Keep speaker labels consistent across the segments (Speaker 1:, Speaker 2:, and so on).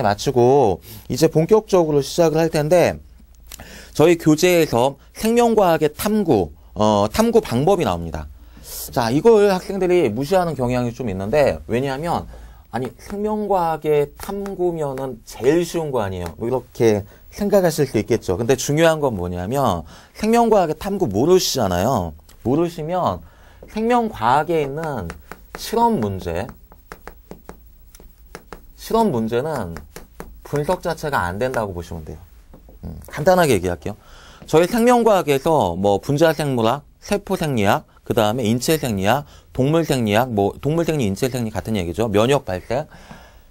Speaker 1: 마치고 이제 본격적으로 시작을 할 텐데 저희 교재에서 생명과학의 탐구 방법이 나옵니다. 자, 이걸 학생들이 무시하는 경향이 좀 있는데 왜냐하면 아니 생명과학의 탐구면은 제일 쉬운 거 아니에요? 뭐 이렇게 생각하실 수 있겠죠. 근데 중요한 건 뭐냐면 생명과학의 탐구 모르시잖아요. 모르시면 생명과학에 있는 실험 문제는 분석 자체가 안 된다고 보시면 돼요. 간단하게 얘기할게요. 저희 생명과학에서 뭐 분자생물학, 세포생리학, 그 다음에 인체생리학, 동물생리학, 뭐 동물생리, 인체생리 같은 얘기죠. 면역 발생.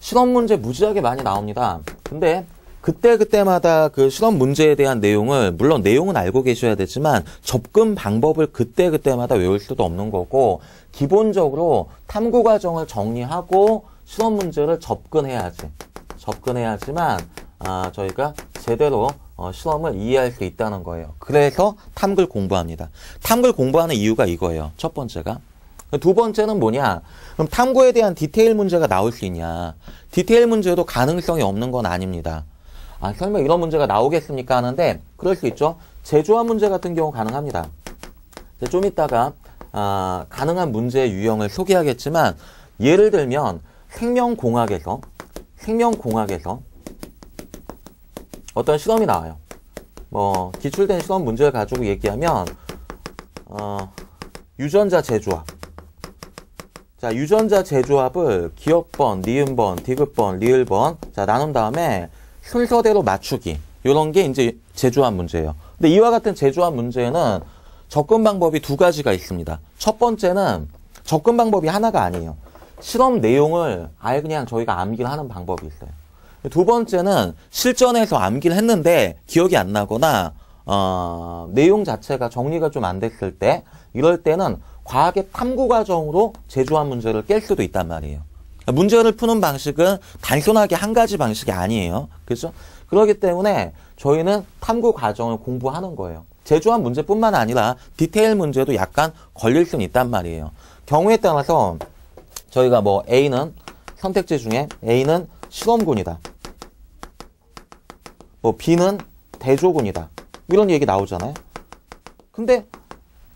Speaker 1: 실험 문제 무지하게 많이 나옵니다. 근데 그때마다 그 실험 문제에 대한 내용을 물론 내용은 알고 계셔야 되지만 접근 방법을 그때마다 외울 수도 없는 거고 기본적으로 탐구 과정을 정리하고 실험 문제를 접근해야지만 저희가 제대로 실험을 이해할 수 있다는 거예요. 그래서 탐구를 공부합니다. 탐구를 공부하는 이유가 이거예요. 첫 번째가. 두 번째는 뭐냐? 그럼 탐구에 대한 디테일 문제가 나올 수 있냐? 디테일 문제도 가능성이 없는 건 아닙니다. 설마 이런 문제가 나오겠습니까? 하는데 그럴 수 있죠. 제조합 문제 같은 경우 가능합니다. 좀 이따가 가능한 문제의 유형을 소개하겠지만 예를 들면 생명공학에서 어떤 실험이 나와요. 뭐 기출된 실험 문제를 가지고 얘기하면 유전자 제조합. 자, 유전자 제조합을 기억번, 니은번, 디귿번, 리을번 나눈 다음에 순서대로 맞추기. 요런 게 이제 제조합 문제예요. 근데 이와 같은 제조합 문제는 접근 방법이 두 가지가 있습니다. 첫 번째는 접근 방법이 하나가 아니에요. 실험 내용을 아예 그냥 저희가 암기를 하는 방법이 있어요. 두 번째는 실전에서 암기를 했는데 기억이 안 나거나 내용 자체가 정리가 좀 안 됐을 때 이럴 때는 과학의 탐구 과정으로 제조합 문제를 깰 수도 있단 말이에요. 문제를 푸는 방식은 단순하게 한 가지 방식이 아니에요. 그렇죠? 그렇기 때문에 저희는 탐구 과정을 공부하는 거예요. 제조합 문제뿐만 아니라 디테일 문제도 약간 걸릴 수는 있단 말이에요. 경우에 따라서 저희가 뭐 A는 선택지 중에 A는 실험군이다. 뭐 B는 대조군이다. 이런 얘기 나오잖아요. 근데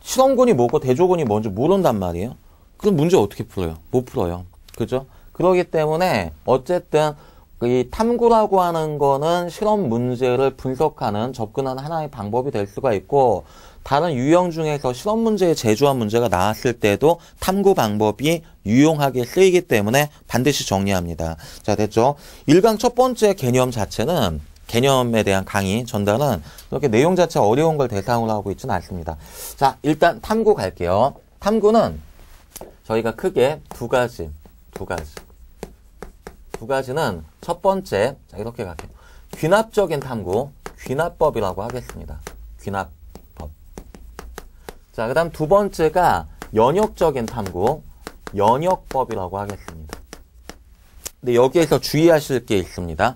Speaker 1: 실험군이 뭐고 대조군이 뭔지 모른단 말이에요. 그럼 문제 어떻게 풀어요? 못 풀어요. 그죠? 그렇기 때문에 어쨌든 이 탐구라고 하는 거는 실험 문제를 분석하는 접근하는 하나의 방법이 될 수가 있고 다른 유형 중에서 실험 문제의 제조합 문제가 나왔을 때도 탐구 방법이 유용하게 쓰이기 때문에 반드시 정리합니다. 자, 됐죠? 1강 첫 번째 개념 자체는 개념에 대한 강의 전달은 그렇게 내용 자체가 어려운 걸 대상으로 하고 있지는 않습니다. 자, 일단 탐구 갈게요. 탐구는 저희가 크게 두 가지는 첫 번째, 자, 이렇게 갈게요. 귀납적인 탐구, 귀납법이라고 하겠습니다. 귀납법. 자, 그 다음 두 번째가 연역적인 탐구, 연역법이라고 하겠습니다. 근데 여기에서 주의하실 게 있습니다.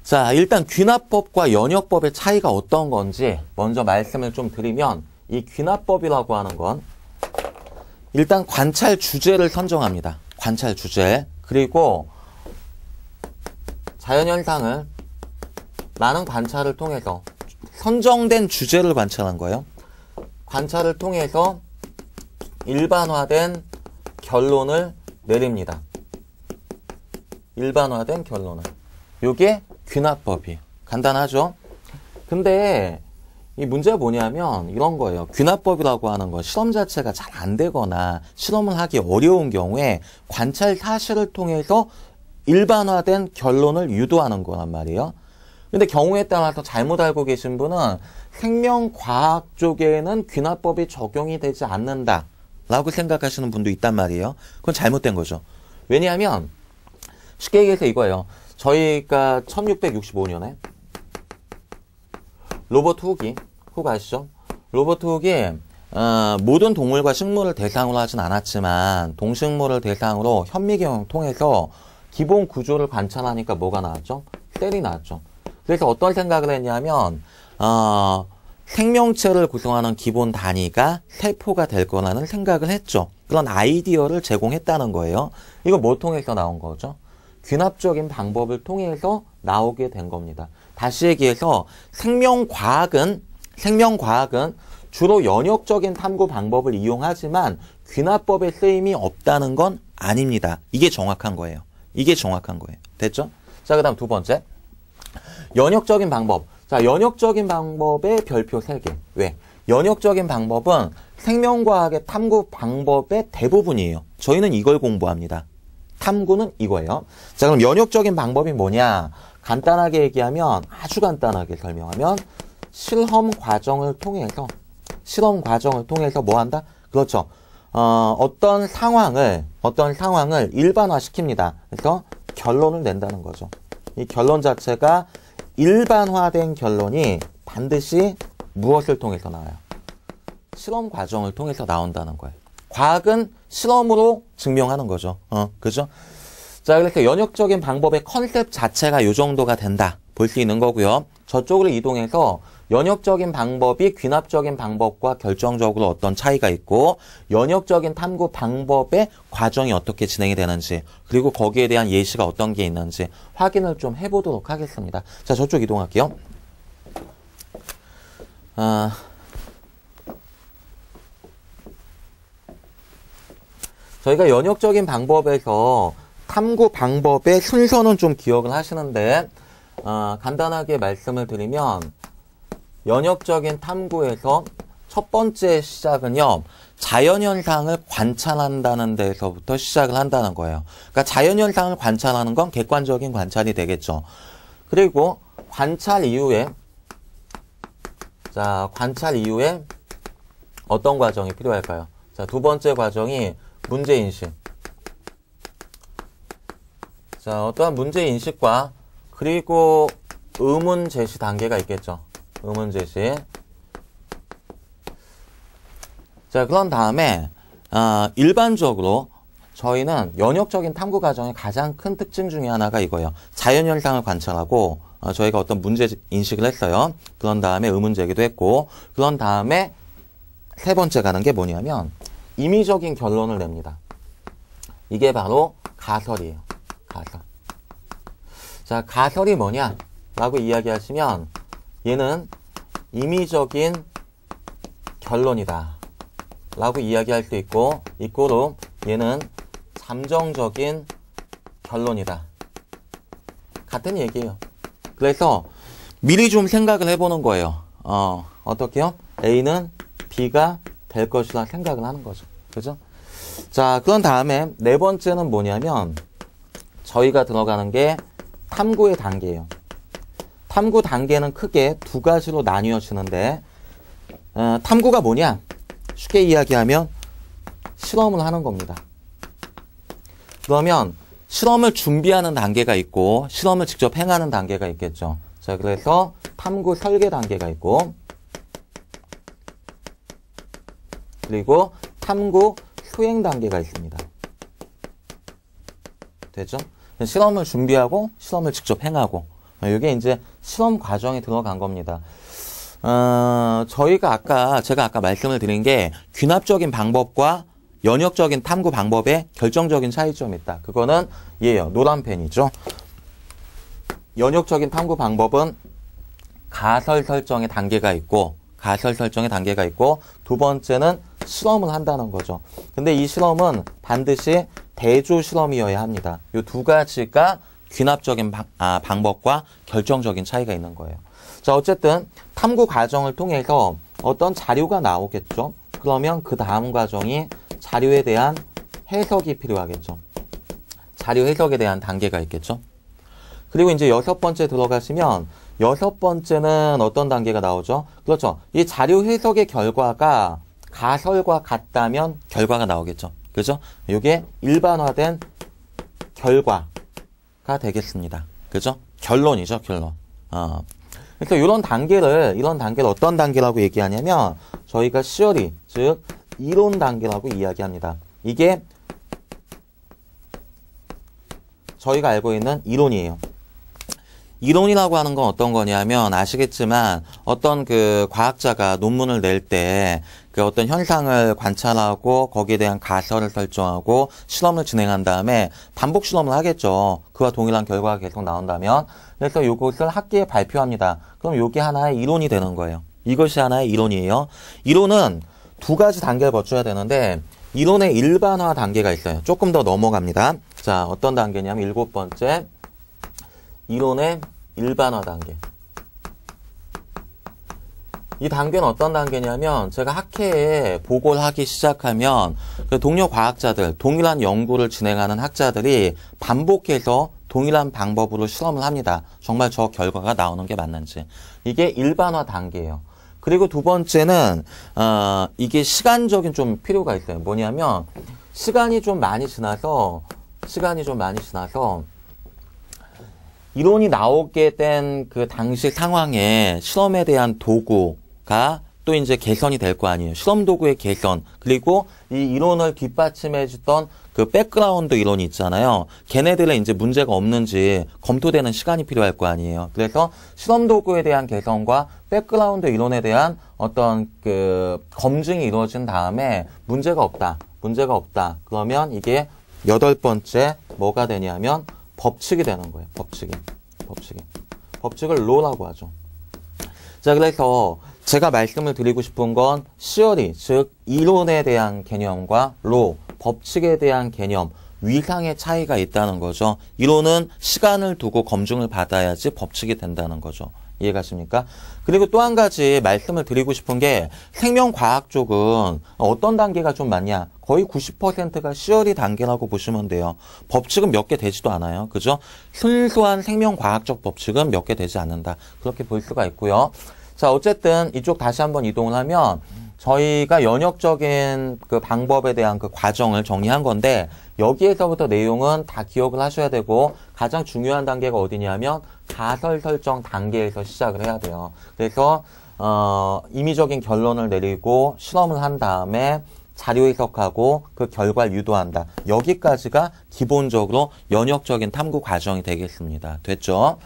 Speaker 1: 자, 일단 귀납법과 연역법의 차이가 어떤 건지 먼저 말씀을 좀 드리면 이 귀납법이라고 하는 건 일단 관찰 주제를 선정합니다. 관찰 주제. 그리고 자연현상을 많은 관찰을 통해서 선정된 주제를 관찰한 거예요. 관찰을 통해서 일반화된 결론을 내립니다. 일반화된 결론을. 요게 귀납법이에요. 간단하죠? 근데 이 문제가 뭐냐면 이런 거예요. 귀납법이라고 하는 건 실험 자체가 잘 안 되거나 실험을 하기 어려운 경우에 관찰 사실을 통해서 일반화된 결론을 유도하는 거란 말이에요. 근데 경우에 따라서 잘못 알고 계신 분은 생명과학 쪽에는 귀납법이 적용이 되지 않는다 라고 생각하시는 분도 있단 말이에요. 그건 잘못된 거죠. 왜냐하면 쉽게 얘기해서 이거예요. 저희가 1665년에 로버트 훅 아시죠? 로버트 훅이 모든 동물과 식물을 대상으로 하진 않았지만 동식물을 대상으로 현미경을 통해서 기본 구조를 관찰하니까 뭐가 나왔죠? 셀이 나왔죠. 그래서 어떤 생각을 했냐면 생명체를 구성하는 기본 단위가 세포가 될 거라는 생각을 했죠. 그런 아이디어를 제공했다는 거예요. 이거 뭐 통해서 나온 거죠? 귀납적인 방법을 통해서 나오게 된 겁니다. 다시 얘기해서 생명과학은 주로 연역적인 탐구 방법을 이용하지만 귀납법의 쓰임이 없다는 건 아닙니다. 이게 정확한 거예요. 됐죠? 자, 그 다음 두 번째. 연역적인 방법. 자, 연역적인 방법의 별표 3개. 왜? 연역적인 방법은 생명과학의 탐구 방법의 대부분이에요. 저희는 이걸 공부합니다. 탐구는 이거예요. 자, 그럼 연역적인 방법이 뭐냐? 간단하게 얘기하면, 아주 간단하게 설명하면, 실험 과정을 통해서 뭐 한다? 그렇죠. 어떤 상황을 일반화시킵니다. 그래서 결론을 낸다는 거죠. 이 결론 자체가 일반화된 결론이 반드시 무엇을 통해서 나와요? 실험 과정을 통해서 나온다는 거예요. 과학은 실험으로 증명하는 거죠. 그죠? 자, 그래서 연역적인 방법의 컨셉 자체가 이 정도가 된다. 볼 수 있는 거고요. 저쪽으로 이동해서 연역적인 방법이 귀납적인 방법과 결정적으로 어떤 차이가 있고 연역적인 탐구 방법의 과정이 어떻게 진행이 되는지 그리고 거기에 대한 예시가 어떤 게 있는지 확인을 좀 해보도록 하겠습니다. 자, 저쪽 이동할게요. 저희가 연역적인 방법에서 탐구 방법의 순서는 좀 기억을 하시는데 간단하게 말씀을 드리면 연역적인 탐구에서 첫 번째 시작은요. 자연현상을 관찰한다는 데서부터 시작을 한다는 거예요. 그러니까 자연현상을 관찰하는 건 객관적인 관찰이 되겠죠. 그리고 관찰 이후에 어떤 과정이 필요할까요? 자, 두 번째 과정이 문제인식. 자, 어떠한 문제인식과 그리고 의문 제시 단계가 있겠죠. 의문 제시. 자, 그런 다음에 일반적으로 저희는 연역적인 탐구 과정의 가장 큰 특징 중에 하나가 이거예요. 자연현상을 관찰하고 저희가 어떤 문제 인식을 했어요. 그런 다음에 의문 제기도 했고 그런 다음에 세 번째 가는 게 뭐냐면 임의적인 결론을 냅니다. 이게 바로 가설이에요. 가설. 자, 가설이 뭐냐? 라고 이야기하시면 얘는 임의적인 결론이다. 라고 이야기할 수 있고 이꼬로 얘는 잠정적인 결론이다. 같은 얘기예요. 그래서 미리 좀 생각을 해보는 거예요. 어떻게요? A는 B가 될 것이라 생각을 하는 거죠. 그죠? 자, 그런 다음에 네 번째는 뭐냐면 저희가 들어가는 게 탐구의 단계예요. 탐구 단계는 크게 두 가지로 나뉘어지는데 탐구가 뭐냐? 쉽게 이야기하면 실험을 하는 겁니다. 그러면 실험을 준비하는 단계가 있고 실험을 직접 행하는 단계가 있겠죠. 자, 그래서 탐구 설계 단계가 있고 그리고 탐구 수행 단계가 있습니다. 되죠? 실험을 준비하고 실험을 직접 행하고 이게 이제 실험 과정에 들어간 겁니다. 제가 아까 말씀을 드린 게 귀납적인 방법과 연역적인 탐구 방법에 결정적인 차이점이 있다. 그거는 얘예요. 노란 펜이죠. 연역적인 탐구 방법은 가설 설정의 단계가 있고 두 번째는 실험을 한다는 거죠. 근데 이 실험은 반드시 대조 실험이어야 합니다. 이 두 가지가 귀납적인 방법과 결정적인 차이가 있는 거예요. 자, 어쨌든 탐구 과정을 통해서 어떤 자료가 나오겠죠. 그러면 그 다음 과정이 자료에 대한 해석이 필요하겠죠. 자료 해석에 대한 단계가 있겠죠. 그리고 이제 여섯 번째 들어가시면 여섯 번째는 어떤 단계가 나오죠? 그렇죠. 이 자료 해석의 결과가 가설과 같다면 결과가 나오겠죠. 그죠? 이게 일반화된 결과가 되겠습니다. 그죠? 결론이죠, 결론. 그래서 이런 단계를 어떤 단계라고 얘기하냐면 저희가 시어리, 즉 이론 단계라고 이야기합니다. 이게 저희가 알고 있는 이론이에요. 이론이라고 하는 건 어떤 거냐면 아시겠지만 어떤 그 과학자가 논문을 낼 때 그 어떤 현상을 관찰하고 거기에 대한 가설을 설정하고 실험을 진행한 다음에 반복 실험을 하겠죠. 그와 동일한 결과가 계속 나온다면. 그래서 이것을 학계에 발표합니다. 그럼 이게 하나의 이론이 되는 거예요. 이것이 하나의 이론이에요. 이론은 두 가지 단계를 거쳐야 되는데 이론의 일반화 단계가 있어요. 조금 더 넘어갑니다. 자, 어떤 단계냐면 7번째 이론의 일반화 단계. 이 단계는 어떤 단계냐면 제가 학회에 보고를 하기 시작하면 그 동료 과학자들, 동일한 연구를 진행하는 학자들이 반복해서 동일한 방법으로 실험을 합니다. 정말 저 결과가 나오는 게 맞는지. 이게 일반화 단계예요. 그리고 두 번째는 이게 시간적인 좀 필요가 있어요. 뭐냐면 시간이 좀 많이 지나서 이론이 나오게 된 그 당시 상황에 실험에 대한 도구가 또 이제 개선이 될 거 아니에요. 실험 도구의 개선, 그리고 이 이론을 뒷받침해 주던 그 백그라운드 이론이 있잖아요. 걔네들의 이제 문제가 없는지 검토되는 시간이 필요할 거 아니에요. 그래서 실험 도구에 대한 개선과 백그라운드 이론에 대한 어떤 그 검증이 이루어진 다음에 문제가 없다. 그러면 이게 8번째 뭐가 되냐면 법칙이 되는 거예요. 법칙을 로라고 하죠. 자, 그래서 제가 말씀을 드리고 싶은 건 시어리, 즉 이론에 대한 개념과 로, 법칙에 대한 개념, 위상의 차이가 있다는 거죠. 이론은 시간을 두고 검증을 받아야지 법칙이 된다는 거죠. 이해가십니까? 그리고 또 한 가지 말씀을 드리고 싶은 게 생명과학 쪽은 어떤 단계가 좀 많냐? 거의 90%가 시어리 단계라고 보시면 돼요. 법칙은 몇 개 되지도 않아요. 그죠? 순수한 생명과학적 법칙은 몇 개 되지 않는다. 그렇게 볼 수가 있고요. 자, 어쨌든 이쪽 다시 한번 이동을 하면 저희가 연역적인 그 방법에 대한 그 과정을 정리한 건데 여기에서부터 내용은 다 기억을 하셔야 되고 가장 중요한 단계가 어디냐면 가설 설정 단계에서 시작을 해야 돼요. 그래서 임의적인 결론을 내리고 실험을 한 다음에 자료 해석하고 그 결과를 유도한다. 여기까지가 기본적으로 연역적인 탐구 과정이 되겠습니다. 됐죠?